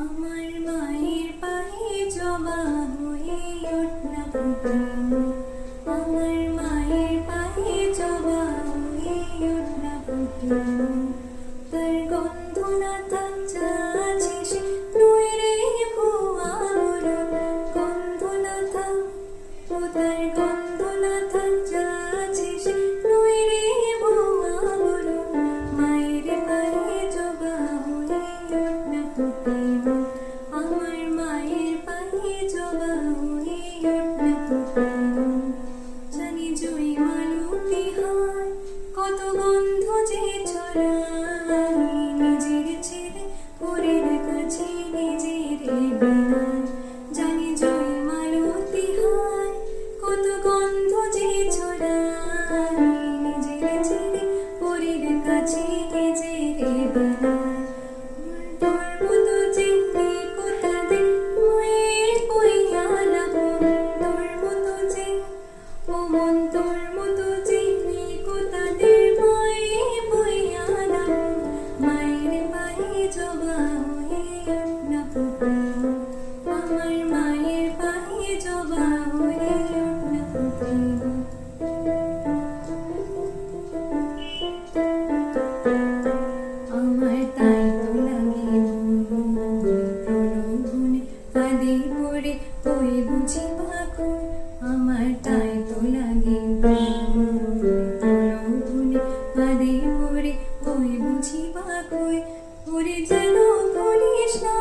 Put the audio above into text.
আমার মায়ের পায়ে জবা হয়ে ওঠনা ফুটে, আমার মায়ের পায়ে জবা হয়ে ওঠনা ফুটে। তার গন্ধ না থাকছে সে নয় রে ভুয়া মরণ, গন্ধ না থাক ও তার গন্ধ না থাকছে সে নয় রে ভুয়া মরণ। মায়ের পায়ে জবা হয়ে ওঠনা ফুটে, আমার মায়ের পায়ে জবা হয়ে ওঠনা ফুটে। জানি জুই মালতী হয় কত গন্ধ যে ছড়ায়, নিজের ছেড়ে পরের কাছে নিজের বেড়ায়। জানি জুই মালতী হয় কত গন্ধ যে ছড়ায়, নিজের ছেড়ে পরের কাছে নিজের বেড়ায়। তোর মতো চিংড়ি কোথাতে মায়ের বইয়া লাবণ, তোর মতো ও মন তোর মতো চিংড়ি কোথাদের মায়ের বইয়া লাবণ। মায়ের পায়ে জবা হয়ে ওঠনা ফুটে, আমার মায়ের পায়ে জবা হয়ে ওঠনা ফুটে। আমার তাই তো লাগে প্রলোভনে ফাঁদে পড়ে ওই বুঝি ভাকুর, আমার তাই তো লাগে প্রলোভনে ফাঁদে পড়ে ওই বুঝি ভাকুর। ওরে যেন করিস না